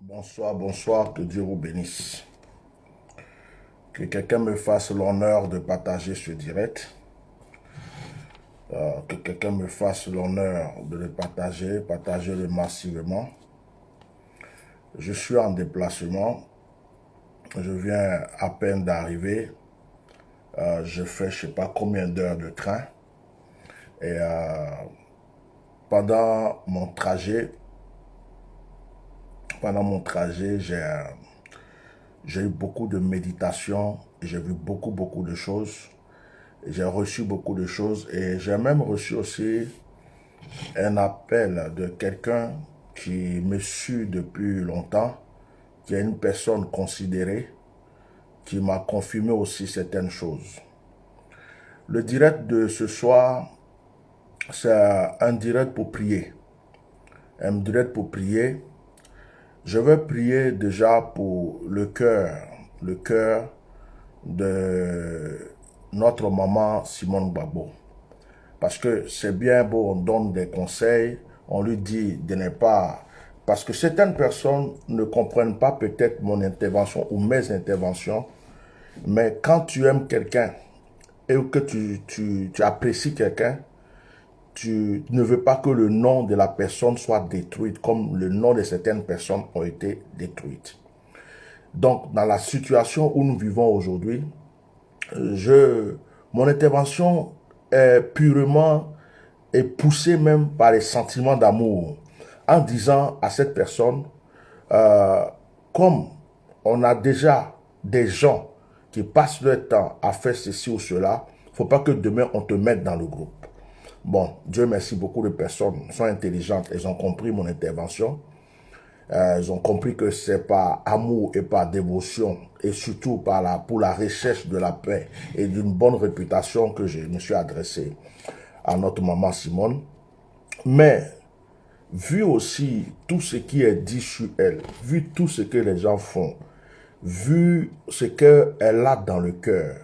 Bonsoir, bonsoir, que Dieu vous bénisse. Que quelqu'un me fasse l'honneur de partager ce direct. Que quelqu'un me fasse l'honneur de le partager-le massivement. Je suis en déplacement. Je viens à peine d'arriver. Je fais je ne sais pas combien d'heures de train. Et pendant mon trajet, j'ai eu beaucoup de méditation, j'ai vu beaucoup de choses, j'ai reçu beaucoup de choses et j'ai même reçu aussi un appel de quelqu'un qui me suit depuis longtemps, qui est une personne considérée, qui m'a confirmé aussi certaines choses. Le direct de ce soir, c'est un direct pour prier. Un direct pour prier. Je vais prier déjà pour le cœur de notre maman Simone Gbagbo. Parce que c'est bien beau, on donne des conseils, on lui dit de ne pas... Parce que certaines personnes ne comprennent pas peut-être mon intervention ou mes interventions, mais quand tu aimes quelqu'un et que tu apprécies quelqu'un, tu ne veux pas que le nom de la personne soit détruit comme le nom de certaines personnes ont été détruites. Donc, dans la situation où nous vivons aujourd'hui, mon intervention est purement et poussée même par les sentiments d'amour, en disant à cette personne, comme on a déjà des gens qui passent leur temps à faire ceci ou cela, il ne faut pas que demain on te mette dans le groupe. Bon, Dieu merci, beaucoup de personnes sont intelligentes, elles ont compris mon intervention. Ils ont compris que c'est par amour et par dévotion et surtout pour la recherche de la paix et d'une bonne réputation que je me suis adressé à notre maman Simone. Mais, vu aussi tout ce qui est dit sur elle, vu tout ce que les gens font, vu ce qu'elle a dans le cœur,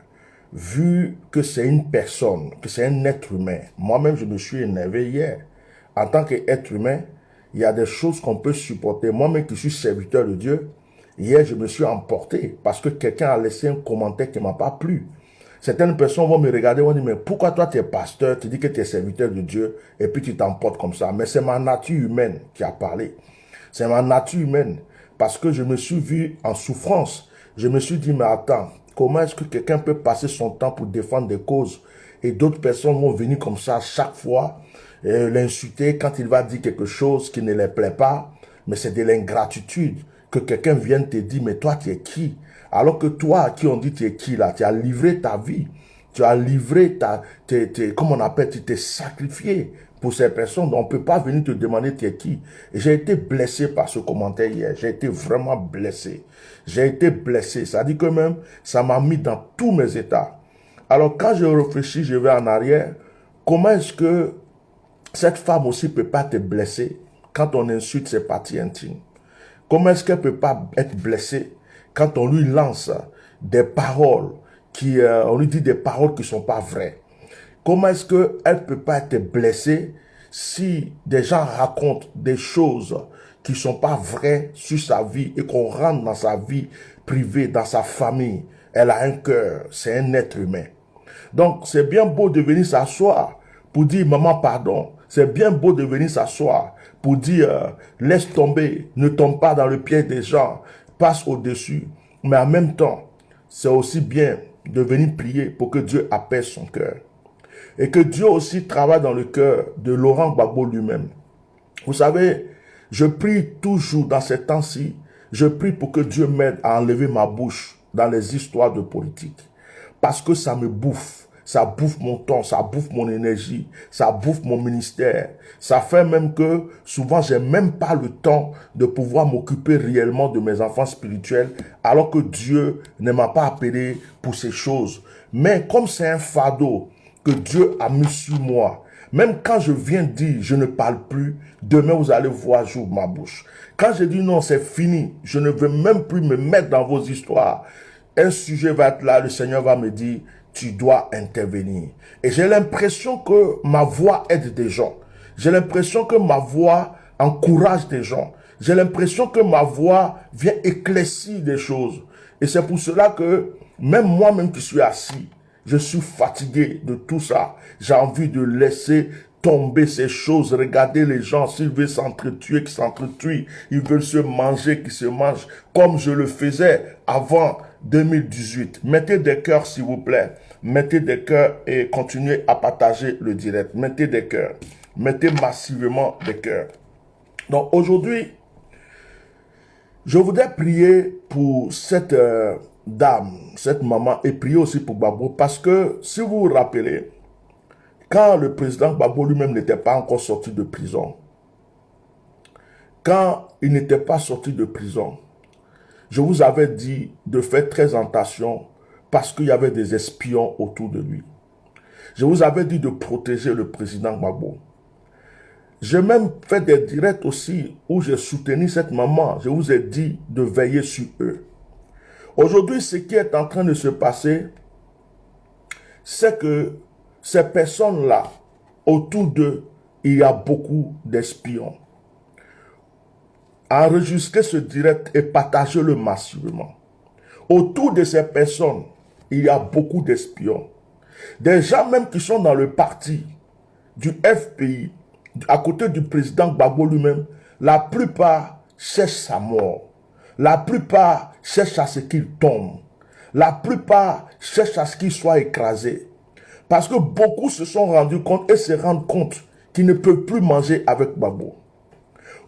vu que c'est une personne, que c'est un être humain, moi-même je me suis énervé hier. En tant qu'être humain, il y a des choses qu'on peut supporter. Moi-même qui suis serviteur de Dieu, hier je me suis emporté parce que quelqu'un a laissé un commentaire qui ne m'a pas plu. Certaines personnes vont me regarder et vont dire, mais pourquoi toi tu es pasteur, tu dis que tu es serviteur de Dieu et puis tu t'emportes comme ça. Mais c'est ma nature humaine qui a parlé. C'est ma nature humaine parce que je me suis vu en souffrance. Je me suis dit, mais attends, comment est-ce que quelqu'un peut passer son temps pour défendre des causes et d'autres personnes vont venir comme ça chaque fois l'insulter quand il va dire quelque chose qui ne les plaît pas, mais c'est de l'ingratitude que quelqu'un vienne te dire, mais toi tu es qui? Alors que toi, à qui on dit tu es qui là? Tu as livré ta vie, tu as livré comment on appelle, tu t'es sacrifié pour ces personnes. On ne peut pas venir te demander tu es qui. Et j'ai été blessé par ce commentaire hier, j'ai été vraiment blessé. J'ai été blessé, ça dit que même, ça m'a mis dans tous mes états. Alors quand je réfléchis, je vais en arrière, comment est-ce que cette femme aussi ne peut pas te blesser quand on insulte ses parties intimes? Comment est-ce qu'elle ne peut pas être blessée quand on lui lance des paroles, on lui dit des paroles qui ne sont pas vraies? Comment est-ce qu'elle ne peut pas être blessée si des gens racontent des choses qui ne sont pas vraies sur sa vie et qu'on rentre dans sa vie privée, dans sa famille? Elle a un cœur, c'est un être humain. Donc, c'est bien beau de venir s'asseoir pour dire, maman, pardon. C'est bien beau de venir s'asseoir pour dire, laisse tomber, ne tombe pas dans le piège des gens, passe au-dessus. Mais en même temps, c'est aussi bien de venir prier pour que Dieu apaise son cœur. Et que Dieu aussi travaille dans le cœur de Laurent Gbagbo lui-même. Vous savez, je prie toujours dans ces temps-ci, je prie pour que Dieu m'aide à enlever ma bouche dans les histoires de politique. Parce que ça me bouffe. Ça bouffe mon temps, ça bouffe mon énergie, ça bouffe mon ministère. Ça fait même que souvent, j'ai même pas le temps de pouvoir m'occuper réellement de mes enfants spirituels alors que Dieu ne m'a pas appelé pour ces choses. Mais comme c'est un fardeau que Dieu a mis sur moi, même quand je viens dire je ne parle plus, demain vous allez voir j'ouvre ma bouche. Quand je dis non, c'est fini, je ne veux même plus me mettre dans vos histoires. Un sujet va être là, le Seigneur va me dire, tu dois intervenir. Et j'ai l'impression que ma voix aide des gens. J'ai l'impression que ma voix encourage des gens. J'ai l'impression que ma voix vient éclaircir des choses. Et c'est pour cela que même moi-même qui suis assis, je suis fatigué de tout ça. J'ai envie de laisser tomber ces choses. Regardez les gens, s'ils veulent s'entretuer, qui s'entretuent. Ils veulent se manger, qui se mangent, comme je le faisais avant 2018. Mettez des cœurs, s'il vous plaît. Mettez des cœurs et continuez à partager le direct. Mettez des cœurs. Mettez massivement des cœurs. Donc aujourd'hui, je voudrais prier pour cette dame, cette maman, et prier aussi pour Gbagbo, parce que si vous vous rappelez, quand le président Gbagbo lui-même n'était pas encore sorti de prison, quand il n'était pas sorti de prison, je vous avais dit de faire très attention parce qu'il y avait des espions autour de lui. Je vous avais dit de protéger le président Gbagbo. J'ai même fait des directs aussi où j'ai soutenu cette maman. Je vous ai dit de veiller sur eux. Aujourd'hui, ce qui est en train de se passer, c'est que ces personnes-là, autour d'eux, il y a beaucoup d'espions. Enregistrez ce direct et partagez-le massivement. Autour de ces personnes, il y a beaucoup d'espions. Des gens même qui sont dans le parti du FPI, à côté du président Gbagbo lui-même, la plupart cherchent sa mort. La plupart cherchent à ce qu'il tombe. La plupart cherchent à ce qu'il soit écrasé. Parce que beaucoup se sont rendus compte et se rendent compte qu'ils ne peuvent plus manger avec Gbagbo.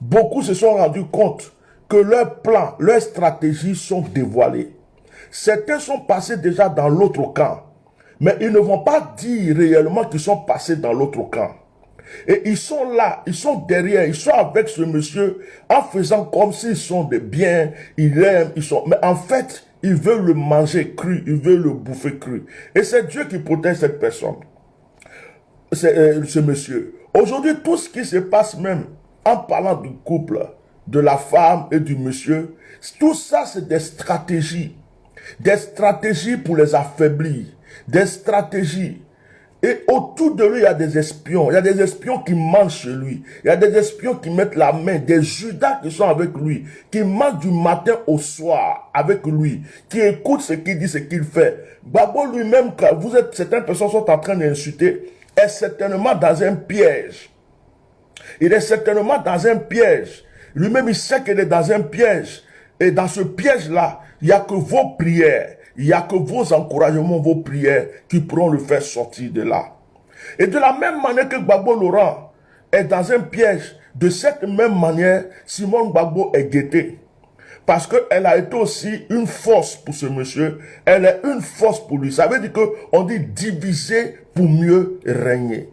Beaucoup se sont rendus compte que leurs plans, leurs stratégies sont dévoilées. Certains sont passés déjà dans l'autre camp. Mais ils ne vont pas dire réellement qu'ils sont passés dans l'autre camp. Et ils sont là, ils sont derrière, ils sont avec ce monsieur en faisant comme s'ils sont des biens, ils l'aiment, ils sont... Mais en fait, ils veulent le manger cru, ils veulent le bouffer cru. Et c'est Dieu qui protège cette personne, ce monsieur. Aujourd'hui, tout ce qui se passe même en parlant du couple, de la femme et du monsieur, tout ça c'est des stratégies pour les affaiblir, des stratégies. Et autour de lui, il y a des espions. Il y a des espions qui mangent chez lui. Il y a des espions qui mettent la main, des Judas qui sont avec lui, qui mangent du matin au soir avec lui, qui écoutent ce qu'il dit, ce qu'il fait. Gbagbo lui-même, quand certaines personnes sont en train d'insulter, est certainement dans un piège. Il est certainement dans un piège. Lui-même, il sait qu'il est dans un piège. Et dans ce piège-là, il n'y a que vos prières. Il n'y a que vos encouragements, vos prières qui pourront le faire sortir de là. Et de la même manière que Gbagbo Laurent est dans un piège, de cette même manière, Simone Gbagbo est guettée. Parce qu'elle a été aussi une force pour ce monsieur. Elle est une force pour lui. Ça veut dire qu'on dit diviser pour mieux régner.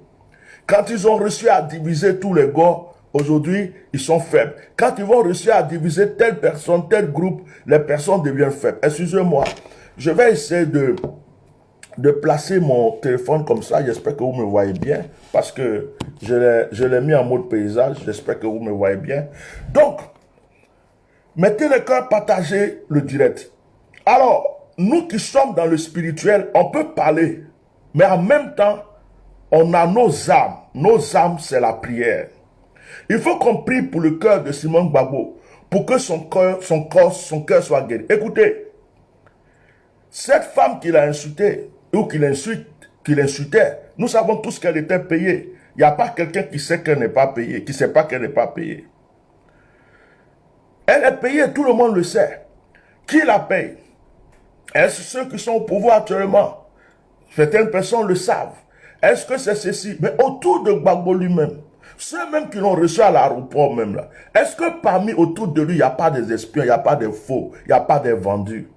Quand ils ont réussi à diviser tous les gars, aujourd'hui, ils sont faibles. Quand ils vont réussir à diviser telle personne, tel groupe, les personnes deviennent faibles. Excusez-moi. Je vais essayer de placer mon téléphone comme ça. J'espère que vous me voyez bien. Parce que je l'ai mis en mode paysage. J'espère que vous me voyez bien. Donc, mettez le cœur, partagez le direct. Alors, nous qui sommes dans le spirituel, on peut parler. Mais en même temps, on a nos âmes. Nos âmes, c'est la prière. Il faut qu'on prie pour le cœur de Simone Gbagbo. Pour que son cœur soit guéri. Écoutez. Cette femme qu'il a insultée, ou qu'il insultait, nous savons tous qu'elle était payée. Il n'y a pas quelqu'un qui sait qu'elle n'est pas payée, qui ne sait pas qu'elle n'est pas payée. Elle est payée, tout le monde le sait. Qui la paye? Est-ce ceux qui sont au pouvoir actuellement? Certaines personnes le savent. Est-ce que c'est ceci? Mais autour de Gbagbo lui-même, ceux même qui l'ont reçu à l'aéroport même là, est-ce que parmi autour de lui, il n'y a pas des espions, il n'y a pas des faux, il n'y a pas des vendus?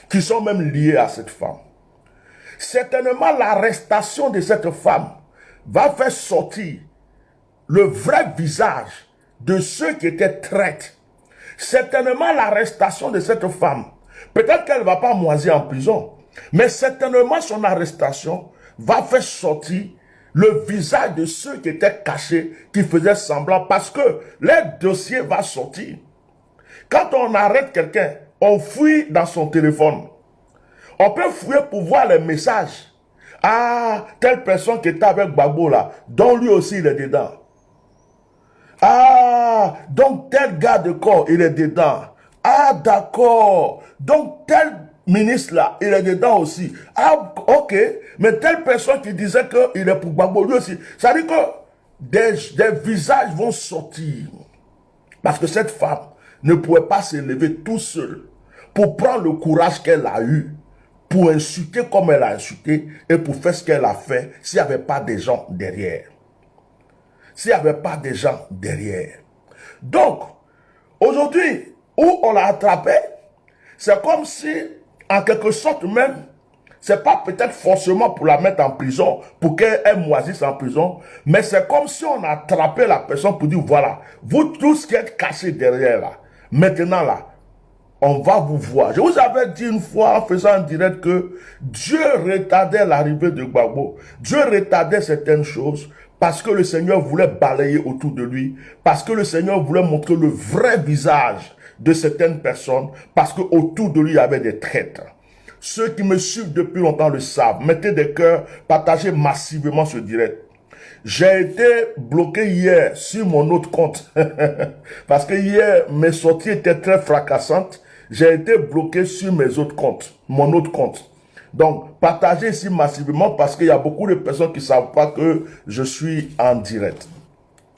Qui sont même liés à cette femme. Certainement, l'arrestation de cette femme va faire sortir le vrai visage de ceux qui étaient traîtres. Certainement, l'arrestation de cette femme, peut-être qu'elle ne va pas moisir en prison, mais certainement, son arrestation va faire sortir le visage de ceux qui étaient cachés, qui faisaient semblant, parce que leur dossier va sortir. Quand on arrête quelqu'un, on fouille dans son téléphone. On peut fouiller pour voir les messages. Ah, telle personne qui était avec Gbagbo là, dont lui aussi il est dedans. Ah, donc tel garde de corps, il est dedans. Ah, d'accord. Donc tel ministre là, il est dedans aussi. Ah, ok. Mais telle personne qui disait qu'il est pour Gbagbo, lui aussi. Ça veut dire que des visages vont sortir. Parce que cette femme ne pouvait pas se lever tout seul pour prendre le courage qu'elle a eu, pour insulter comme elle a insulté et pour faire ce qu'elle a fait s'il n'y avait pas des gens derrière. S'il n'y avait pas des gens derrière. Donc, aujourd'hui, où on l'a attrapé, c'est comme si, en quelque sorte même, c'est pas peut-être forcément pour la mettre en prison, pour qu'elle moisisse en prison, mais c'est comme si on a attrapé la personne pour dire, voilà, vous tous qui êtes cachés derrière là, maintenant là, on va vous voir. Je vous avais dit une fois en faisant un direct que Dieu retardait l'arrivée de Gbagbo. Dieu retardait certaines choses parce que le Seigneur voulait balayer autour de lui, parce que le Seigneur voulait montrer le vrai visage de certaines personnes, parce que autour de lui il y avait des traîtres. Ceux qui me suivent depuis longtemps le savent. Mettez des cœurs, partagez massivement ce direct. J'ai été bloqué hier sur mon autre compte. Parce que hier, mes sorties étaient très fracassantes. J'ai été bloqué sur mes autres comptes, mon autre compte. Donc, partagez ici massivement parce qu'il y a beaucoup de personnes qui ne savent pas que je suis en direct.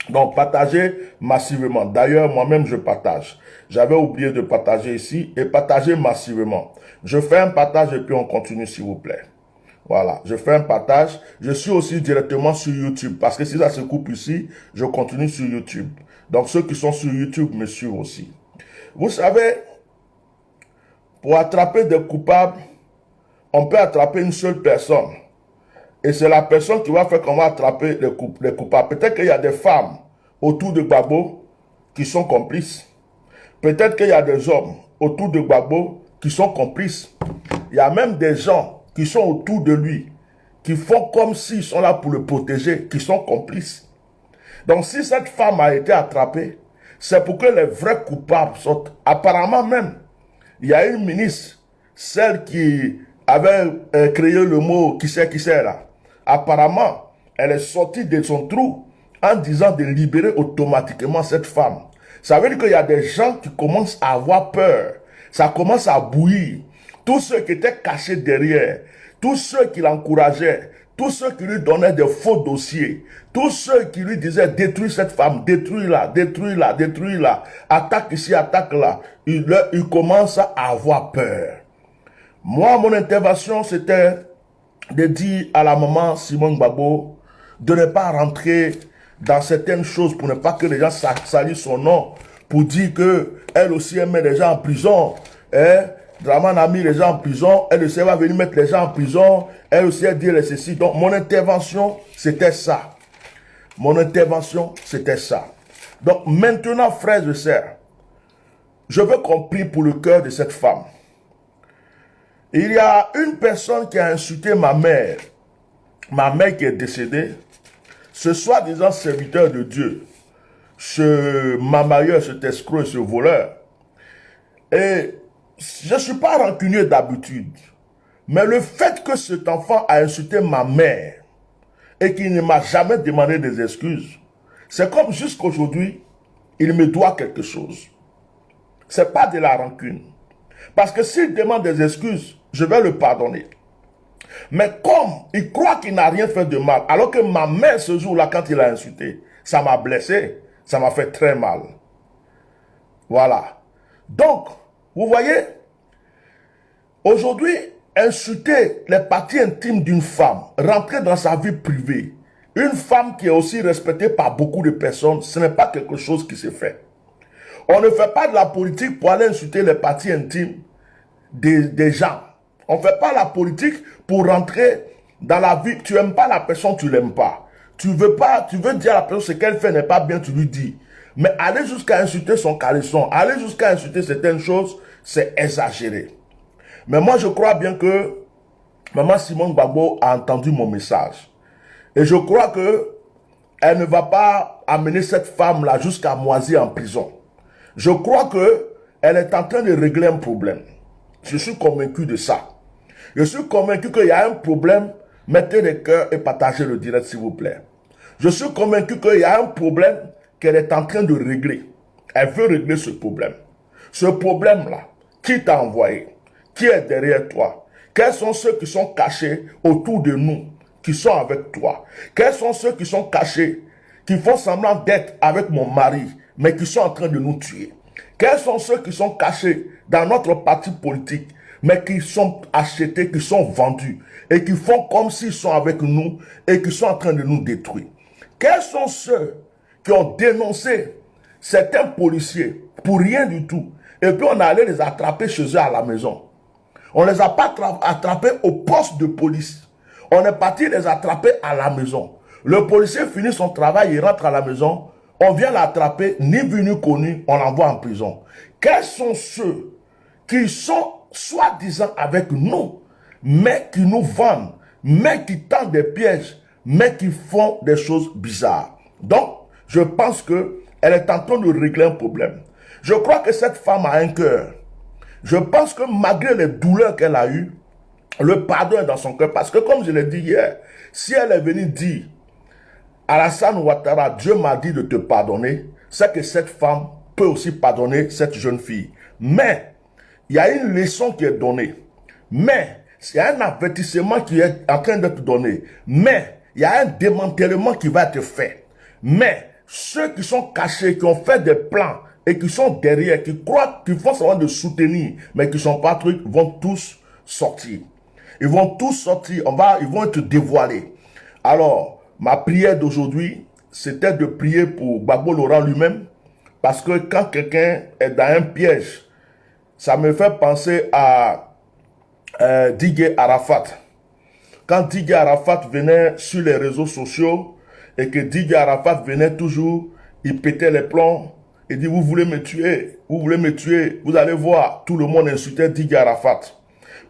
Donc, partagez massivement. D'ailleurs, moi-même, je partage. J'avais oublié de partager ici et partagez massivement. Je fais un partage et puis on continue, s'il vous plaît. Voilà, je fais un partage. Je suis aussi directement sur YouTube parce que si ça se coupe ici, je continue sur YouTube. Donc, ceux qui sont sur YouTube me suivent aussi. Vous savez, pour attraper des coupables, on peut attraper une seule personne. Et c'est la personne qui va faire qu'on va attraper les coupables. Peut-être qu'il y a des femmes autour de Gbagbo qui sont complices. Peut-être qu'il y a des hommes autour de Gbagbo qui sont complices. Il y a même des gens qui sont autour de lui, qui font comme s'ils sont là pour le protéger, qui sont complices. Donc si cette femme a été attrapée, c'est pour que les vrais coupables sortent. Apparemment même, il y a une ministre, celle qui avait créé le mot qui c'est là. Apparemment, elle est sortie de son trou en disant de libérer automatiquement cette femme. Ça veut dire qu'il y a des gens qui commencent à avoir peur. Ça commence à bouillir. Tous ceux qui étaient cachés derrière, tous ceux qui l'encourageaient, tous ceux qui lui donnaient des faux dossiers, tous ceux qui lui disaient détruis cette femme, détruis-la, détruis-la, détruis-la, attaque ici, attaque là, il commence à avoir peur. Moi, mon intervention, c'était de dire à la maman Simone Gbagbo de ne pas rentrer dans certaines choses pour ne pas que les gens salissent son nom, pour dire qu'elle aussi elle met les gens en prison. Draman a mis les gens en prison, elle aussi va venir mettre les gens en prison, elle aussi elle dit ceci. Donc mon intervention, c'était ça. Mon intervention, c'était ça. Donc maintenant, frères et sœurs, je veux qu'on prie pour le cœur de cette femme. Il y a une personne qui a insulté ma mère qui est décédée, ce soi-disant serviteur de Dieu, ce mamailleur, cet escroc et ce voleur. Et je ne suis pas rancunier d'habitude, mais le fait que cet enfant a insulté ma mère et qu'il ne m'a jamais demandé des excuses, c'est comme jusqu'aujourd'hui, il me doit quelque chose. Ce n'est pas de la rancune. Parce que s'il demande des excuses, je vais le pardonner. Mais comme il croit qu'il n'a rien fait de mal, alors que ma mère ce jour-là, quand il a insulté, ça m'a blessé, ça m'a fait très mal. Voilà. Donc, vous voyez, aujourd'hui, insulter les parties intimes d'une femme, rentrer dans sa vie privée, une femme qui est aussi respectée par beaucoup de personnes, ce n'est pas quelque chose qui se fait. On ne fait pas de la politique pour aller insulter les parties intimes des gens. On ne fait pas la politique pour rentrer dans la vie. Tu n'aimes pas la personne, tu ne l'aimes pas. Tu veux dire à la personne ce qu'elle fait n'est pas bien, tu lui dis. Mais aller jusqu'à insulter son caleçon, aller jusqu'à insulter certaines choses, c'est exagéré. Mais moi, je crois bien que Maman Simone Gbagbo a entendu mon message. Et je crois que elle ne va pas amener cette femme-là jusqu'à moisir en prison. Je crois qu'elle est en train de régler un problème. Je suis convaincu de ça. Je suis convaincu qu'il y a un problème. Mettez les cœurs et partagez le direct, s'il vous plaît. Je suis convaincu qu'il y a un problème qu'elle est en train de régler. Elle veut régler ce problème. Ce problème-là, qui t'a envoyé? Qui est derrière toi? Quels sont ceux qui sont cachés autour de nous, qui sont avec toi? Quels sont ceux qui sont cachés, qui font semblant d'être avec mon mari, mais qui sont en train de nous tuer? Quels sont ceux qui sont cachés dans notre parti politique, mais qui sont achetés, qui sont vendus, et qui font comme s'ils sont avec nous, et qui sont en train de nous détruire? Quels sont ceux qui ont dénoncé certains policiers pour rien du tout, et puis on allait les attraper chez eux à la maison? On ne les a pas attrapés au poste de police. On est parti les attraper à la maison. Le policier finit son travail, il rentre à la maison. On vient l'attraper, ni vu ni connu, on l'envoie en prison. Quels sont ceux qui sont soi-disant avec nous, mais qui nous vendent, mais qui tendent des pièges, mais qui font des choses bizarres? Donc, je pense qu'elle est en train de régler un problème. Je crois que cette femme a un cœur. Je pense que malgré les douleurs qu'elle a eues, le pardon est dans son cœur. Parce que comme je l'ai dit hier, si elle est venue dire Alassane Ouattara, Dieu m'a dit de te pardonner, c'est que cette femme peut aussi pardonner cette jeune fille. Mais, il y a une leçon qui est donnée. Mais, il y a un avertissement qui est en train d'être donné. Mais, il y a un démantèlement qui va être fait. Mais, ceux qui sont cachés, qui ont fait des plans, et qui sont derrière, qui croient, qui font semblant de soutenir, mais qui ne sont pas trucs, vont tous sortir. Ils vont tous sortir, ils vont être dévoilés. Alors, ma prière d'aujourd'hui, c'était de prier pour Gbagbo Laurent lui-même, parce que quand quelqu'un est dans un piège, ça me fait penser à Didier Arafat. Quand Didier Arafat venait sur les réseaux sociaux, et que Didier Arafat venait toujours, il pétait les plombs, il dit, vous voulez me tuer, vous allez voir, tout le monde insultait Didier Arafat.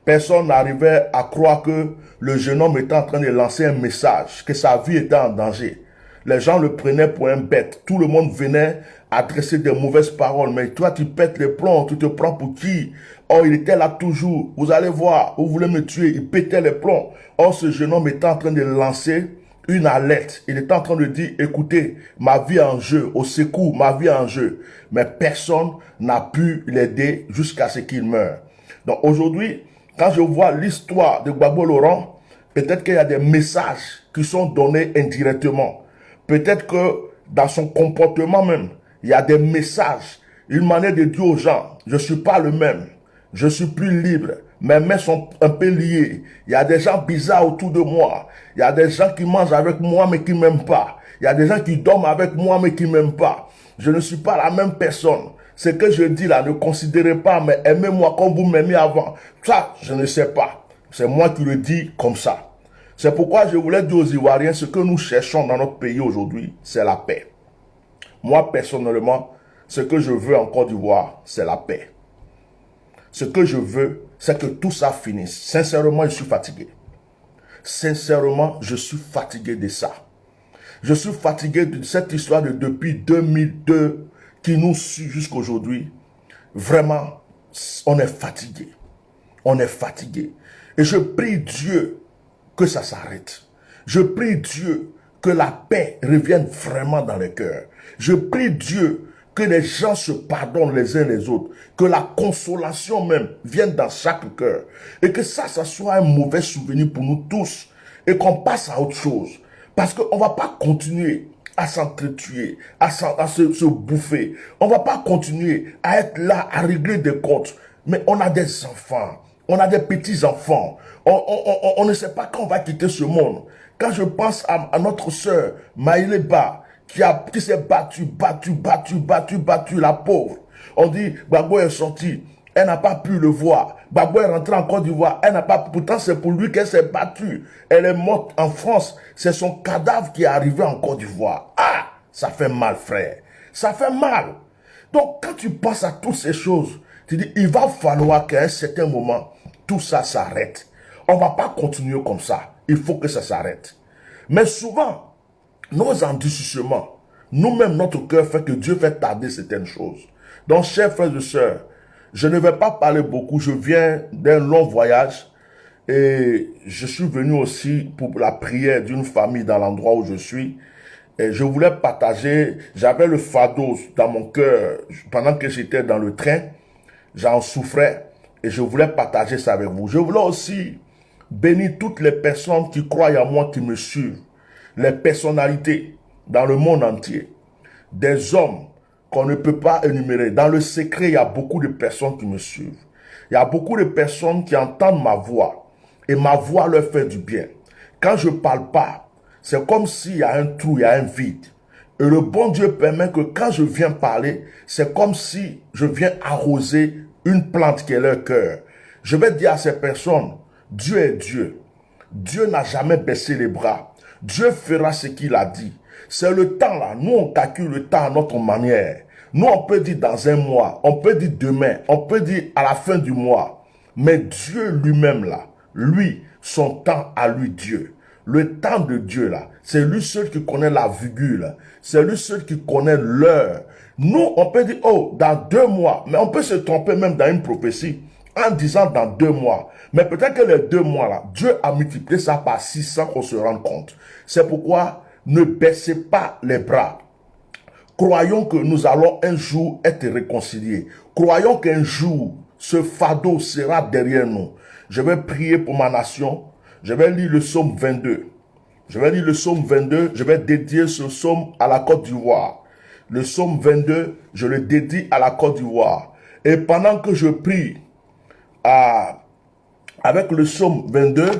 Personne n'arrivait à croire que le jeune homme était en train de lancer un message, que sa vie était en danger. Les gens le prenaient pour un bête. Tout le monde venait adresser des mauvaises paroles. Mais toi, tu pètes les plombs, tu te prends pour qui? Or, il était là toujours. Vous allez voir, vous voulez me tuer. Il pétait les plombs. Or, ce jeune homme était en train de lancer une alerte. Il était en train de dire, écoutez, ma vie est en jeu, au secours, ma vie est en jeu. Mais personne n'a pu l'aider jusqu'à ce qu'il meure. Donc aujourd'hui, quand je vois l'histoire de Gbagbo Laurent, peut-être qu'il y a des messages qui sont donnés indirectement. Peut-être que dans son comportement même, il y a des messages, une manière de dire aux gens, je ne suis pas le même, je suis plus libre, mes mains sont un peu liées. Il y a des gens bizarres autour de moi. Il y a des gens qui mangent avec moi mais qui ne m'aiment pas. Il y a des gens qui dorment avec moi mais qui ne m'aiment pas. Je ne suis pas la même personne. Ce que je dis là, ne considérez pas, mais aimez-moi comme vous m'aimiez avant. Ça, je ne sais pas. C'est moi qui le dis comme ça. C'est pourquoi je voulais dire aux Ivoiriens, ce que nous cherchons dans notre pays aujourd'hui, c'est la paix. Moi, personnellement, ce que je veux en Côte d'Ivoire, c'est la paix. Ce que je veux, c'est que tout ça finisse. Sincèrement, je suis fatigué. Sincèrement, je suis fatigué de ça. Je suis fatigué de cette histoire de depuis 2002 qui nous suit jusqu'à aujourd'hui. Vraiment, on est fatigué. On est fatigué. Et je prie Dieu que ça s'arrête. Je prie Dieu que la paix revienne vraiment dans les cœurs. Je prie Dieu que les gens se pardonnent les uns les autres, que la consolation même vienne dans chaque cœur, et que ça soit un mauvais souvenir pour nous tous, et qu'on passe à autre chose. Parce qu'on ne va pas continuer à s'entretuer, à se bouffer. On ne va pas continuer à être là, à régler des comptes. Mais on a des enfants, on a des petits-enfants. On ne sait pas quand on va quitter ce monde. Quand je pense à notre sœur, Maïleba, qui s'est battue, la pauvre. On dit, Gbagbo est sorti, elle n'a pas pu le voir. Gbagbo est rentré en Côte d'Ivoire, elle n'a pas pu. Pourtant, c'est pour lui qu'elle s'est battue. Elle est morte en France. C'est son cadavre qui est arrivé en Côte d'Ivoire. Ah, ça fait mal, frère. Ça fait mal. Donc, quand tu penses à toutes ces choses, tu dis, il va falloir qu'à un certain moment, tout ça s'arrête. On ne va pas continuer comme ça. Il faut que ça s'arrête. Mais souvent, nos endurcissements, nous-mêmes, notre cœur fait que Dieu fait tarder certaines choses. Donc, chers frères et sœurs, je ne vais pas parler beaucoup. Je viens d'un long voyage et je suis venu aussi pour la prière d'une famille dans l'endroit où je suis. Et je voulais partager, j'avais le fardeau dans mon cœur pendant que j'étais dans le train, j'en souffrais et je voulais partager ça avec vous. Je voulais aussi bénir toutes les personnes qui croient en moi, qui me suivent, les personnalités dans le monde entier, des hommes qu'on ne peut pas énumérer. Dans le secret, il y a beaucoup de personnes qui me suivent. Il y a beaucoup de personnes qui entendent ma voix et ma voix leur fait du bien. Quand je ne parle pas, c'est comme s'il y a un trou, il y a un vide. Et le bon Dieu permet que quand je viens parler, c'est comme si je viens arroser une plante qui est leur cœur. Je vais dire à ces personnes, Dieu est Dieu. Dieu n'a jamais baissé les bras. Dieu fera ce qu'il a dit. C'est le temps là. Nous, on calcule le temps à notre manière. Nous, on peut dire dans un mois, on peut dire demain, on peut dire à la fin du mois. Mais Dieu lui-même là, lui, son temps à lui, Dieu. Le temps de Dieu là, c'est lui seul qui connaît la virgule. C'est lui seul qui connaît l'heure. Nous, on peut dire, oh, dans 2 mois. Mais on peut se tromper même dans une prophétie en disant dans 2 mois. Mais peut-être que les 2 mois là, Dieu a multiplié ça par 600 qu'on se rende compte. C'est pourquoi ne baissez pas les bras. Croyons que nous allons un jour être réconciliés. Croyons qu'un jour, ce fardeau sera derrière nous. Je vais prier pour ma nation. Je vais lire le psaume 22. Je vais lire le psaume 22. Je vais dédier ce psaume à la Côte d'Ivoire. Le psaume 22, je le dédie à la Côte d'Ivoire. Et pendant que je prie avec le psaume 22,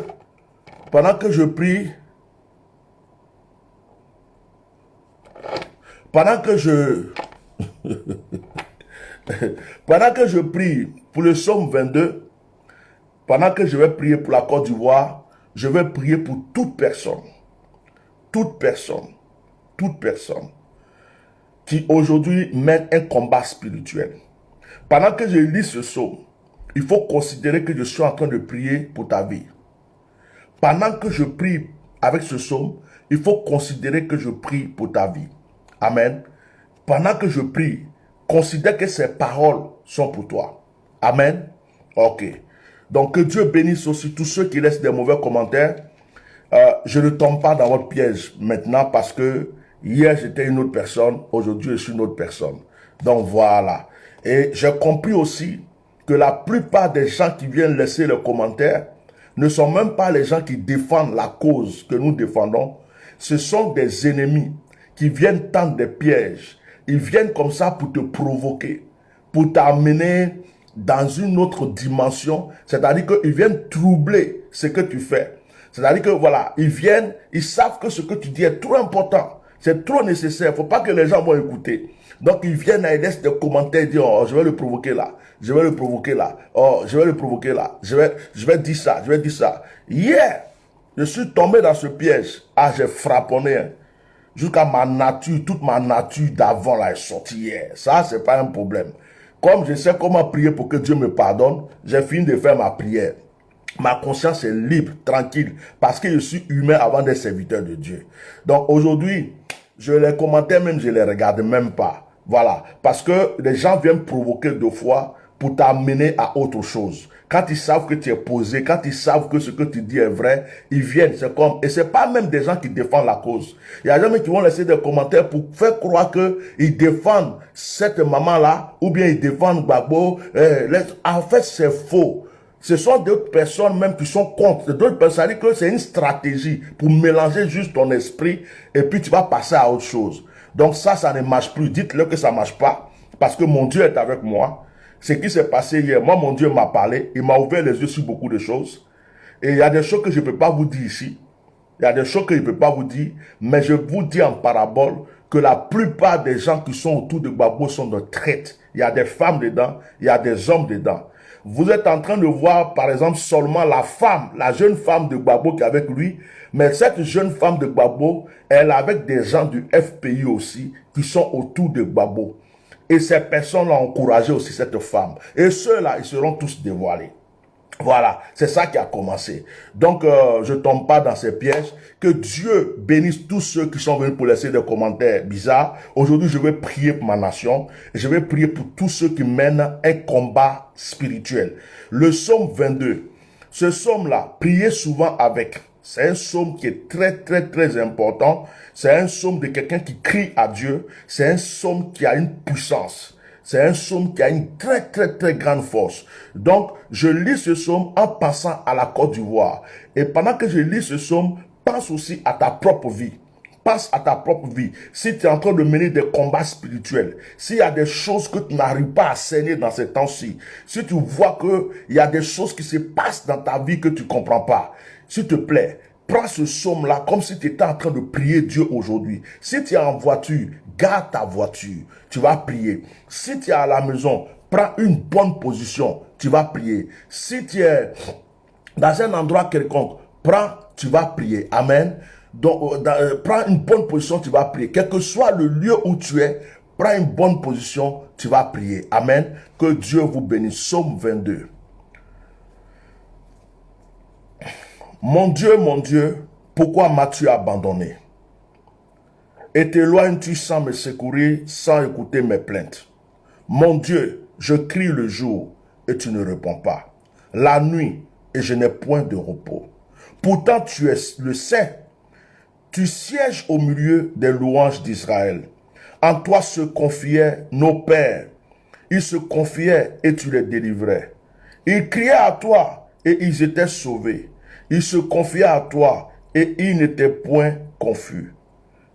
pendant que je prie, pendant que je prie pour le psaume 22, pendant que je vais prier pour la Côte d'Ivoire, je vais prier pour toute personne qui aujourd'hui mène un combat spirituel. Pendant que je lis ce psaume, il faut considérer que je suis en train de prier pour ta vie. Pendant que je prie avec ce psaume, il faut considérer que je prie pour ta vie. Amen. Pendant que je prie, considère que ces paroles sont pour toi. Amen. Ok. Donc que Dieu bénisse aussi tous ceux qui laissent des mauvais commentaires. Je ne tombe pas dans votre piège maintenant parce que hier j'étais une autre personne, aujourd'hui je suis une autre personne. Donc voilà. Et j'ai compris aussi que la plupart des gens qui viennent laisser les commentaires ne sont même pas les gens qui défendent la cause que nous défendons. Ce sont des ennemis qui viennent tendre des pièges. Ils viennent comme ça pour te provoquer, pour t'amener dans une autre dimension. C'est-à-dire qu'ils viennent troubler ce que tu fais. C'est-à-dire que voilà, ils savent que ce que tu dis est trop important. C'est trop nécessaire. Il ne faut pas que les gens vont écouter. Donc ils viennent et ils laissent des commentaires, ils disent, oh, je vais le provoquer là. Je vais le provoquer là. Oh, je vais le provoquer là. Je vais dire ça. Je vais dire ça. Hier, je suis tombé dans ce piège. Ah, j'ai frapponné. Hein. Jusqu'à ma nature, toute ma nature d'avant là est sortie hier. Ça, c'est pas un problème. Comme je sais comment prier pour que Dieu me pardonne, j'ai fini de faire ma prière. Ma conscience est libre, tranquille, parce que je suis humain avant d'être serviteur de Dieu. Donc aujourd'hui, les commentaires même, je les regarde même pas. Voilà, parce que les gens viennent provoquer 2 fois pour t'amener à autre chose. Quand ils savent que tu es posé, quand ils savent que ce que tu dis est vrai, ils viennent, c'est comme, et c'est pas même des gens qui défendent la cause. Il y a des gens qui vont laisser des commentaires pour faire croire qu'ils défendent cette maman-là, ou bien ils défendent Gbagbo. En fait, c'est faux. Ce sont d'autres personnes même qui sont contre. D'autres personnes, c'est-à-dire que c'est une stratégie pour mélanger juste ton esprit et puis tu vas passer à autre chose. Donc ça ne marche plus. Dites-le que ça ne marche pas parce que mon Dieu est avec moi. Ce qui s'est passé hier, moi, mon Dieu m'a parlé. Il m'a ouvert les yeux sur beaucoup de choses. Et il y a des choses que je ne peux pas vous dire ici. Il y a des choses que je ne peux pas vous dire. Mais je vous dis en parabole que la plupart des gens qui sont autour de Gbagbo sont de traîtres. Il y a des femmes dedans. Il y a des hommes dedans. Vous êtes en train de voir, par exemple, seulement la femme, la jeune femme de Gbagbo qui est avec lui. Mais cette jeune femme de Gbagbo, elle est avec des gens du FPI aussi, qui sont autour de Gbagbo. Et ces personnes-là ont encouragé aussi cette femme. Et ceux-là, ils seront tous dévoilés. Voilà, c'est ça qui a commencé. Donc, je ne tombe pas dans ces pièges. Que Dieu bénisse tous ceux qui sont venus pour laisser des commentaires bizarres. Aujourd'hui, je vais prier pour ma nation. Et je vais prier pour tous ceux qui mènent un combat spirituel. Le psaume 22. Ce psaume-là, priez souvent avec. C'est un psaume qui est très, très, très important. C'est un psaume de quelqu'un qui crie à Dieu. C'est un psaume qui a une puissance. C'est un psaume qui a une très, très, très grande force. Donc, je lis ce psaume en pensant à la Côte d'Ivoire. Et pendant que je lis ce psaume, pense aussi à ta propre vie. Pense à ta propre vie. Si tu es en train de mener des combats spirituels, s'il y a des choses que tu n'arrives pas à saigner dans ces temps-ci, si tu vois qu'il y a des choses qui se passent dans ta vie que tu ne comprends pas, s'il te plaît, prends ce psaume-là comme si tu étais en train de prier Dieu aujourd'hui. Si tu es en voiture, garde ta voiture, tu vas prier. Si tu es à la maison, prends une bonne position, tu vas prier. Si tu es dans un endroit quelconque, tu vas prier. Amen. Donc, prends une bonne position, tu vas prier. Quel que soit le lieu où tu es, prends une bonne position, tu vas prier. Amen. Que Dieu vous bénisse. Psaume 22. Mon Dieu, pourquoi m'as-tu abandonné? Et t'éloignes-tu sans me secourir, sans écouter mes plaintes? Mon Dieu, je crie le jour et tu ne réponds pas. La nuit et je n'ai point de repos. Pourtant tu es le saint. Tu sièges au milieu des louanges d'Israël. En toi se confiaient nos pères. Ils se confiaient et tu les délivrais. Ils criaient à toi et ils étaient sauvés. Ils se confiaient à toi et ils n'étaient point confus.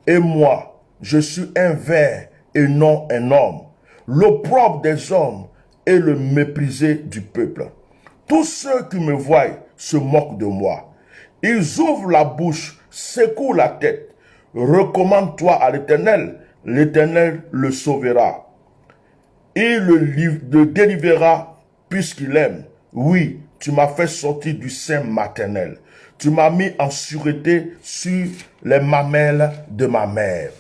Et moi, je suis un ver et non un homme, l'opprobre des hommes et le méprisé du peuple. Tous ceux qui me voient se moquent de moi. Ils ouvrent la bouche, secouent la tête. Recommande-toi à l'Éternel, l'Éternel le sauvera. Il le délivrera puisqu'il aime. Oui, tu m'as fait sortir du sein maternel. Tu m'as mis en sûreté sur les mamelles de ma mère.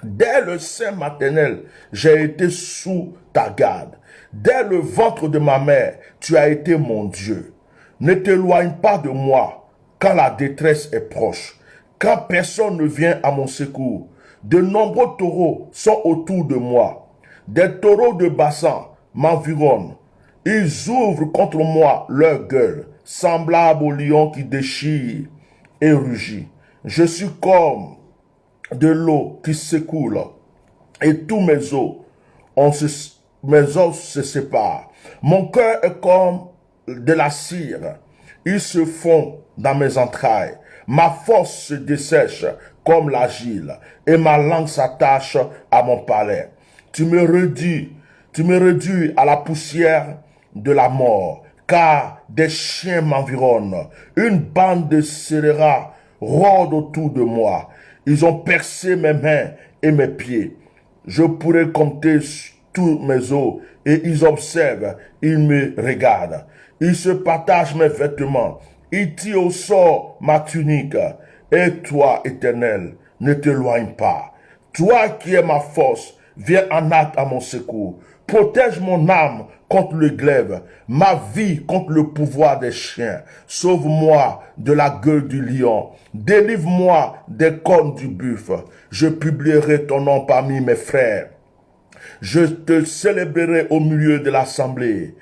Dès le sein maternel, j'ai été sous ta garde. Dès le ventre de ma mère, tu as été mon Dieu. Ne t'éloigne pas de moi quand la détresse est proche, quand personne ne vient à mon secours. De nombreux taureaux sont autour de moi. Des taureaux de bassin m'environnent. Ils ouvrent contre moi leur gueule, semblables aux lions qui déchirent et rugit. Je suis comme de l'eau qui s'écoule et tous mes os se séparent. Mon cœur est comme de la cire. Ils se font dans mes entrailles. Ma force se dessèche comme l'argile et ma langue s'attache à mon palais. Tu me réduis à la poussière de la mort, car des chiens m'environnent. Une bande de scélérats rôde autour de moi. Ils ont percé mes mains et mes pieds. Je pourrais compter tous mes os et ils observent, ils me regardent. Ils se partagent mes vêtements. Ils tirent au sort ma tunique. Et toi, Éternel, ne t'éloigne pas. Toi qui es ma force, viens en hâte à mon secours. Protège mon âme contre le glaive, ma vie contre le pouvoir des chiens. Sauve-moi de la gueule du lion. Délivre-moi des cornes du buffle. Je publierai ton nom parmi mes frères. Je te célébrerai au milieu de l'assemblée.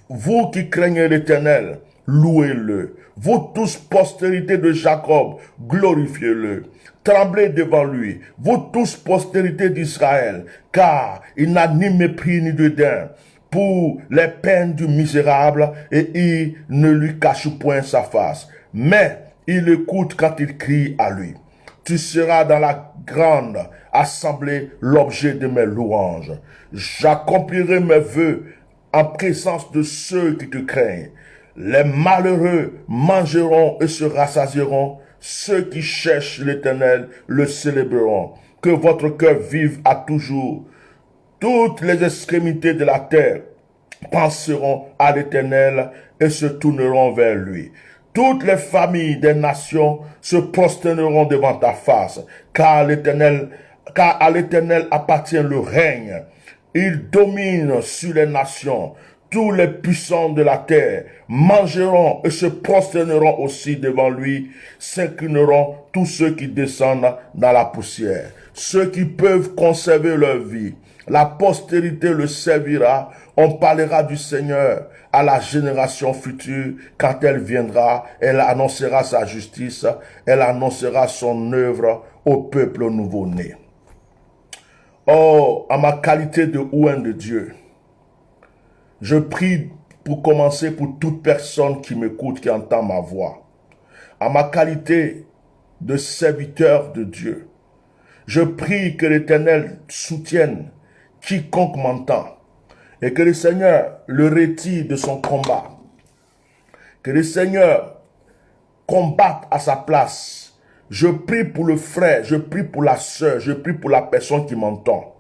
Vous qui craignez l'Éternel, louez-le. Vous tous, postérité de Jacob, glorifiez-le. Tremblez devant lui, vous tous, postérité d'Israël, car il n'a ni mépris ni dédain pour les peines du misérable et il ne lui cache point sa face. Mais il écoute quand il crie à lui. Tu seras dans la grande assemblée l'objet de mes louanges. J'accomplirai mes vœux en présence de ceux qui te craignent. Les malheureux mangeront et se rassasieront. Ceux qui cherchent l'Éternel le célébreront. Que votre cœur vive à toujours. Toutes les extrémités de la terre penseront à l'Éternel et se tourneront vers lui. Toutes les familles des nations se prosterneront devant ta face, car à l'Éternel appartient le règne. Il domine sur les nations. Tous les puissants de la terre mangeront et se prosterneront aussi devant lui, s'inclineront tous ceux qui descendent dans la poussière. Ceux qui peuvent conserver leur vie, la postérité le servira On parlera du Seigneur à la génération future. Quand elle viendra, elle annoncera sa justice. Elle annoncera son œuvre au peuple nouveau-né. Oh, à ma qualité de oint de Dieu, je prie pour commencer pour toute personne qui m'écoute, qui entend ma voix. À ma qualité de serviteur de Dieu, je prie que l'Éternel soutienne quiconque m'entend et que le Seigneur le retire de son combat. Que le Seigneur combatte à sa place. Je prie pour le frère, je prie pour la sœur, je prie pour la personne qui m'entend.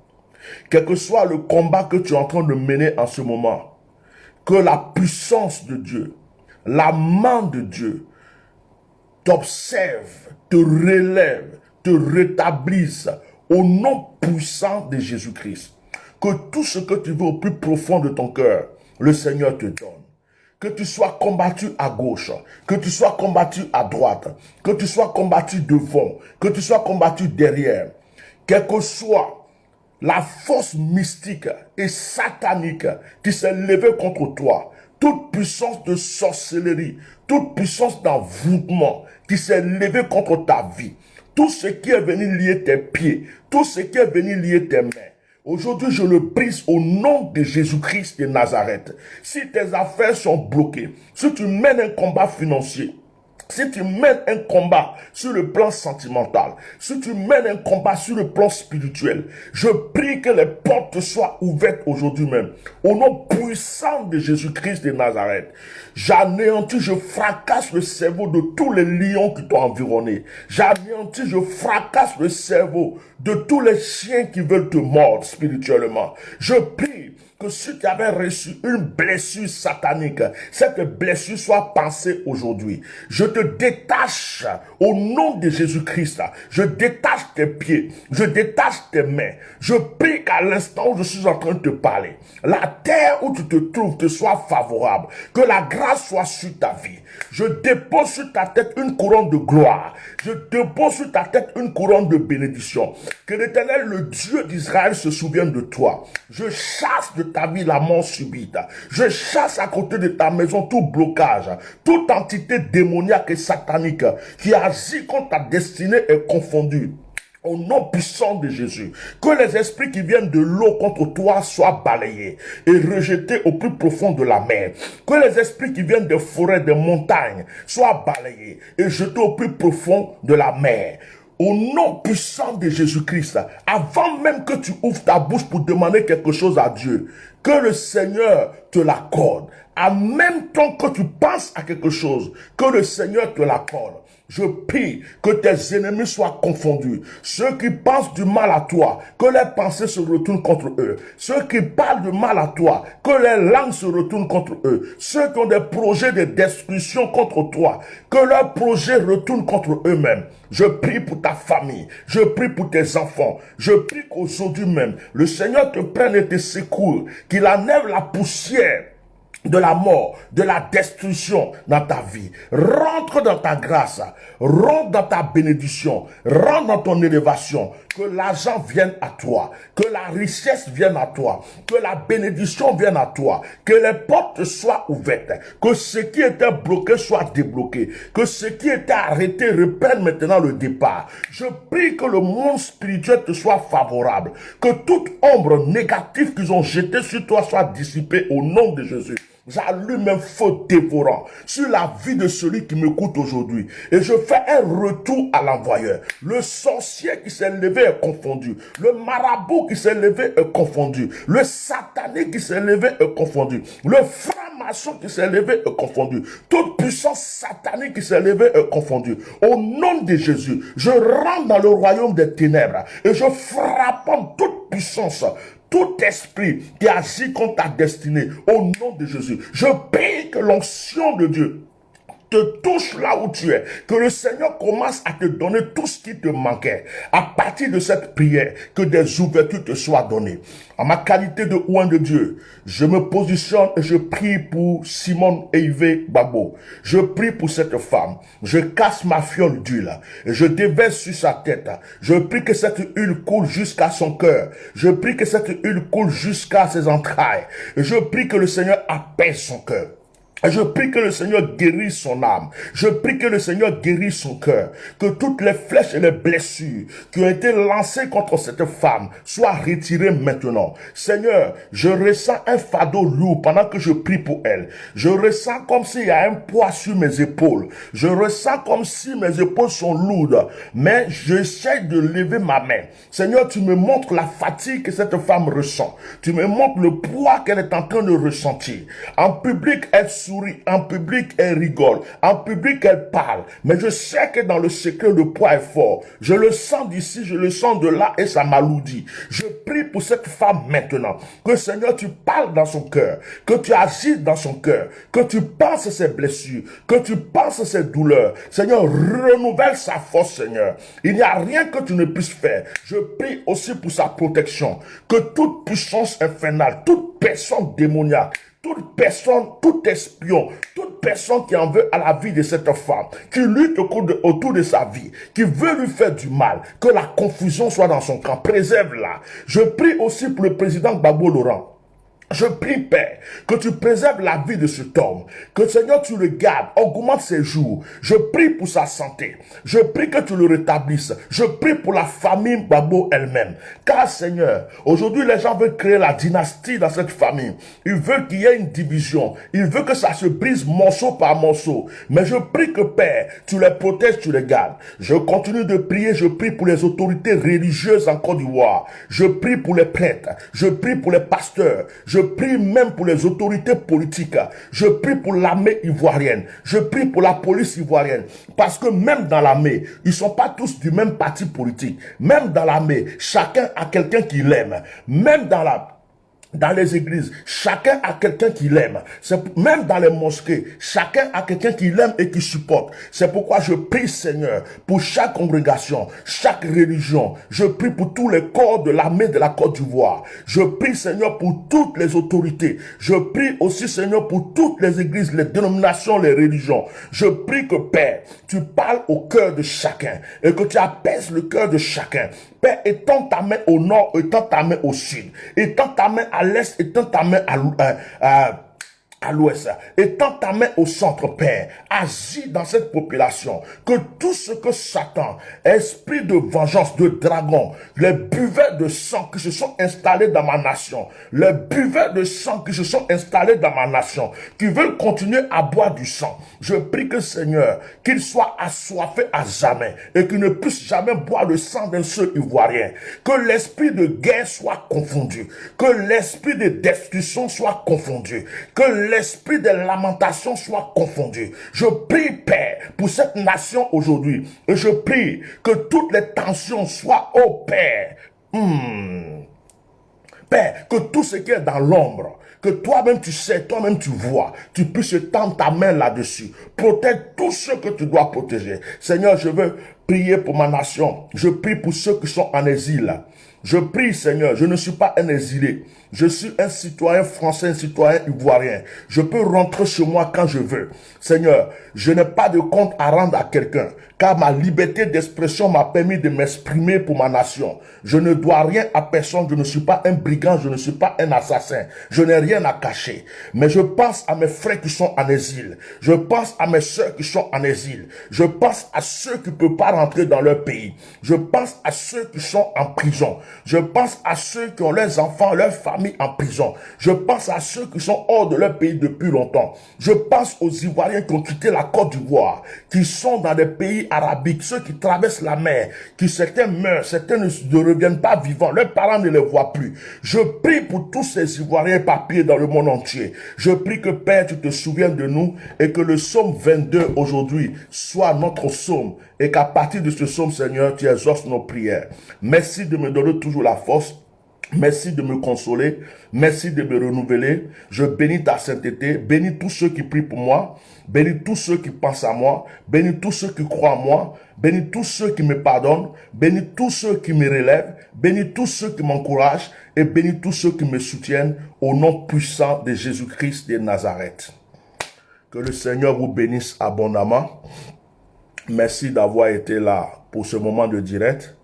Quel que soit le combat que tu es en train de mener en ce moment, que la puissance de Dieu, la main de Dieu t'observe, te relève, te rétablisse au nom puissant de Jésus-Christ. Que tout ce que tu veux au plus profond de ton cœur, le Seigneur te donne. Que tu sois combattu à gauche, que tu sois combattu à droite, que tu sois combattu devant, que tu sois combattu derrière. Quelle que soit la force mystique et satanique qui s'est levée contre toi, toute puissance de sorcellerie, toute puissance d'envoûtement qui s'est levée contre ta vie, tout ce qui est venu lier tes pieds, tout ce qui est venu lier tes mains, aujourd'hui, je le brise au nom de Jésus-Christ de Nazareth. Si tes affaires sont bloquées, si tu mènes un combat financier, si tu mènes un combat sur le plan sentimental, si tu mènes un combat sur le plan spirituel, je prie que les portes soient ouvertes aujourd'hui même. Au nom puissant de Jésus-Christ de Nazareth, j'anéantis, je fracasse le cerveau de tous les lions qui t'ont environné. J'anéantis, je fracasse le cerveau de tous les chiens qui veulent te mordre spirituellement. Je prie que si tu avais reçu une blessure satanique, cette blessure soit pensée aujourd'hui. Je te détache au nom de Jésus-Christ. Je détache tes pieds. Je détache tes mains. Je prie qu'à l'instant où je suis en train de te parler, la terre où tu te trouves te soit favorable. Que la grâce soit sur ta vie. Je dépose sur ta tête une couronne de gloire. Je dépose sur ta tête une couronne de bénédiction. Que l'Éternel, le Dieu d'Israël, se souvienne de toi. Je chasse de ta vie la mort subite. Je chasse à côté de ta maison tout blocage, toute entité démoniaque et satanique qui agit contre ta destinée est confondue. Au nom puissant de Jésus, que les esprits qui viennent de l'eau contre toi soient balayés et rejetés au plus profond de la mer. Que les esprits qui viennent des forêts, des montagnes soient balayés et jetés au plus profond de la mer. Au nom puissant de Jésus-Christ, avant même que tu ouvres ta bouche pour demander quelque chose à Dieu, que le Seigneur te l'accorde. En même temps que tu penses à quelque chose, que le Seigneur te l'accorde. Je prie que tes ennemis soient confondus. Ceux qui pensent du mal à toi, que leurs pensées se retournent contre eux. Ceux qui parlent du mal à toi, que leurs langues se retournent contre eux. Ceux qui ont des projets de destruction contre toi, que leurs projets retournent contre eux-mêmes. Je prie pour ta famille. Je prie pour tes enfants. Je prie qu'aujourd'hui même, le Seigneur te prenne et te secoue, qu'il enlève la poussière de la mort, de la destruction dans ta vie. Rentre dans ta grâce, rentre dans ta bénédiction, rentre dans ton élévation, que l'argent vienne à toi, que la richesse vienne à toi, que la bénédiction vienne à toi, que les portes soient ouvertes, que ce qui était bloqué soit débloqué, que ce qui était arrêté reprenne maintenant le départ. Je prie que le monde spirituel te soit favorable, que toute ombre négative qu'ils ont jetée sur toi soit dissipée au nom de Jésus. J'allume un feu dévorant sur la vie de celui qui m'écoute aujourd'hui. Et je fais un retour à l'envoyeur. Le sorcier qui s'est levé est confondu. Le marabout qui s'est levé est confondu. Le satané qui s'est levé est confondu. Le franc-maçon qui s'est levé est confondu. Toute puissance satanique qui s'est levée est confondue. Au nom de Jésus, je rentre dans le royaume des ténèbres et je frappe en toute puissance tout esprit qui agit contre ta destinée, au nom de Jésus. Je prie que l'onction de Dieu te touche là où tu es. Que le Seigneur commence à te donner tout ce qui te manquait. À partir de cette prière, que des ouvertures te soient données. En ma qualité de oint de Dieu, je me positionne et je prie pour Simone Eivé Babo. Je prie pour cette femme. Je casse ma fiole d'huile et je déverse sur sa tête. Je prie que cette huile coule jusqu'à son cœur. Je prie que cette huile coule jusqu'à ses entrailles. Et je prie que le Seigneur apaise son cœur. Je prie que le Seigneur guérisse son âme. Je prie que le Seigneur guérisse son cœur. Que toutes les flèches et les blessures qui ont été lancées contre cette femme soient retirées maintenant. Seigneur, je ressens un fardeau lourd pendant que je prie pour elle. Je ressens comme s'il y a un poids sur mes épaules. Je ressens comme si mes épaules sont lourdes. Mais j'essaie de lever ma main. Seigneur, tu me montres la fatigue que cette femme ressent. Tu me montres le poids qu'elle est en train de ressentir. En public, elle sourit, en public elle rigole, en public elle parle, mais je sais que dans le secret le poids est fort. Je le sens d'ici, je le sens de là et ça m'alourdit. Je prie pour cette femme maintenant, que Seigneur tu parles dans son cœur, que tu agisses dans son cœur, que tu penses ses blessures, que tu penses ses douleurs. Seigneur, renouvelle sa force, Seigneur. Il n'y a rien que tu ne puisses faire. Je prie aussi pour sa protection, que toute puissance infernale, toute personne démoniaque, toute personne, tout espion, toute personne qui en veut à la vie de cette femme, qui lutte autour de sa vie, qui veut lui faire du mal, que la confusion soit dans son camp, préserve-la. Je prie aussi pour le président Gbagbo Laurent. Je prie, Père, que tu préserves la vie de cet homme, que Seigneur tu le gardes, augmente ses jours. Je prie pour sa santé, je prie que tu le rétablisses, je prie pour la famille Babo elle-même. Car Seigneur, aujourd'hui les gens veulent créer la dynastie dans cette famille. Ils veulent qu'il y ait une division, ils veulent que ça se brise morceau par morceau. Mais je prie que Père, tu les protèges, tu les gardes. Je continue de prier, je prie pour les autorités religieuses en Côte d'Ivoire. Je prie pour les prêtres, je prie pour les pasteurs, je prie même pour les autorités politiques. Je prie pour l'armée ivoirienne. Je prie pour la police ivoirienne. Parce que même dans l'armée, ils ne sont pas tous du même parti politique. Même dans l'armée, chacun a quelqu'un qui l'aime. Même dans les églises, chacun a quelqu'un qui l'aime. Même dans les mosquées, chacun a quelqu'un qui l'aime et qui supporte. C'est pourquoi je prie, Seigneur, pour chaque congrégation, chaque religion. Je prie pour tous les corps de l'armée de la Côte d'Ivoire. Je prie, Seigneur, pour toutes les autorités. Je prie aussi, Seigneur, pour toutes les églises, les dénominations, les religions. Je prie que, Père, tu parles au cœur de chacun et que tu apaises le cœur de chacun. Père, étends ta main au nord, étends ta main au sud, étends ta main à l'est, étends ta main à l'ouest, étends ta main au centre, Père, agis dans cette population, que tout ce que Satan, esprit de vengeance, de dragon, les buveurs de sang qui se sont installés dans ma nation, les buveurs de sang qui se sont installés dans ma nation, qui veulent continuer à boire du sang, je prie que Seigneur, qu'ils soient assoiffés à jamais, et qu'ils ne puissent jamais boire le sang d'un seul Ivoirien, que l'esprit de guerre soit confondu, que l'esprit de destruction soit confondu, que l'esprit de lamentation soit confondu. Je prie, Père, pour cette nation aujourd'hui. Et je prie que toutes les tensions soient, oh Père, Père, que tout ce qui est dans l'ombre, que toi-même tu sais, toi-même tu vois, tu puisses tendre ta main là-dessus. Protège tout ce que tu dois protéger. Seigneur, je veux prier pour ma nation. Je prie pour ceux qui sont en exil. Je prie, Seigneur, je ne suis pas un exilé. Je suis un citoyen français, un citoyen ivoirien. Je peux rentrer chez moi quand je veux. Seigneur, je n'ai pas de compte à rendre à quelqu'un, car ma liberté d'expression m'a permis de m'exprimer pour ma nation. Je ne dois rien à personne, je ne suis pas un brigand, je ne suis pas un assassin. Je n'ai rien à cacher. Mais je pense à mes frères qui sont en exil. Je pense à mes sœurs qui sont en exil. Je pense à ceux qui ne peuvent pas rentrer dans leur pays. Je pense à ceux qui sont en prison. Je pense à ceux qui ont leurs enfants, leurs familles en prison. Je pense à ceux qui sont hors de leur pays depuis longtemps. Je pense aux Ivoiriens qui ont quitté la Côte d'Ivoire, qui sont dans des pays arabiques, ceux qui traversent la mer, qui certains meurent, certains ne reviennent pas vivants, leurs parents ne les voient plus. Je prie pour tous ces Ivoiriens éparpillés dans le monde entier. Je prie que Père, tu te souviennes de nous et que le psaume 22 aujourd'hui soit notre psaume et qu'à partir de ce psaume, Seigneur, tu exauces nos prières. Merci de me donner toujours la force. Merci de me consoler. Merci de me renouveler. Je bénis ta sainteté. Bénis tous ceux qui prient pour moi. Bénis tous ceux qui pensent à moi. Bénis tous ceux qui croient en moi. Bénis tous ceux qui me pardonnent. Bénis tous ceux qui me relèvent. Bénis tous ceux qui m'encouragent. Et bénis tous ceux qui me soutiennent au nom puissant de Jésus-Christ de Nazareth. Que le Seigneur vous bénisse abondamment. Merci d'avoir été là pour ce moment de direct.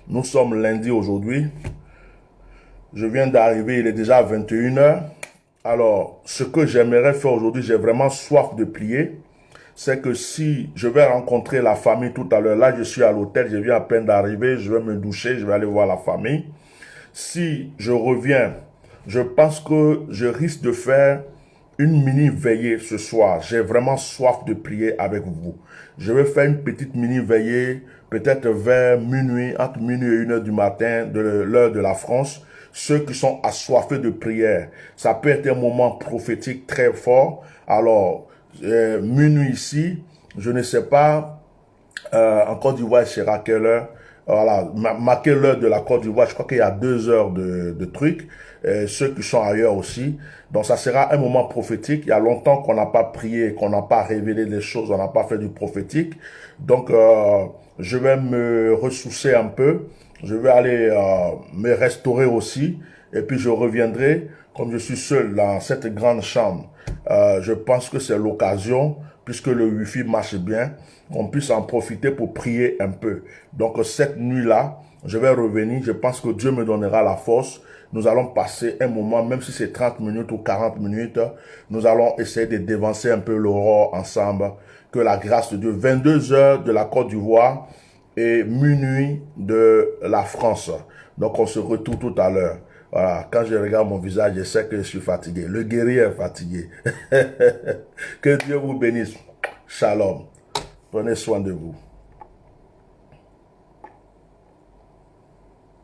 Nous sommes lundi aujourd'hui. Je viens d'arriver, il est déjà 21 heures. Alors, ce que j'aimerais faire aujourd'hui, j'ai vraiment soif de prier. C'est que si je vais rencontrer la famille tout à l'heure, là je suis à l'hôtel, je viens à peine d'arriver, je vais me doucher, je vais aller voir la famille. Si je reviens, je pense que je risque de faire une mini veillée ce soir. J'ai vraiment soif de prier avec vous. Je vais faire une petite mini veillée, peut-être vers minuit, entre minuit et 1 heure du matin, de l'heure de la France. Ceux qui sont assoiffés de prière, ça peut être un moment prophétique très fort. Alors, minuit ici, je ne sais pas, en Côte d'Ivoire, il sera quelle heure? Voilà, marquez l'heure de la Côte d'Ivoire, je crois qu'il y a 2 heures de trucs, ceux qui sont ailleurs aussi. Donc ça sera un moment prophétique. Il y a longtemps qu'on n'a pas prié, qu'on n'a pas révélé des choses, on n'a pas fait du prophétique. Donc je vais me ressourcer un peu, je vais aller me restaurer aussi, et puis je reviendrai, comme je suis seul dans cette grande chambre. Je pense que c'est l'occasion, puisque le Wi-Fi marche bien, qu'on puisse en profiter pour prier un peu. Donc cette nuit-là, je vais revenir, je pense que Dieu me donnera la force. Nous allons passer un moment, même si c'est 30 minutes ou 40 minutes, nous allons essayer de dévancer un peu l'aurore ensemble. Que la grâce de Dieu, 22 heures de la Côte d'Ivoire et minuit de la France. Donc on se retrouve tout à l'heure. Voilà, quand je regarde mon visage, je sais que je suis fatigué. Le guerrier est fatigué. Que Dieu vous bénisse. Shalom. Prenez soin de vous.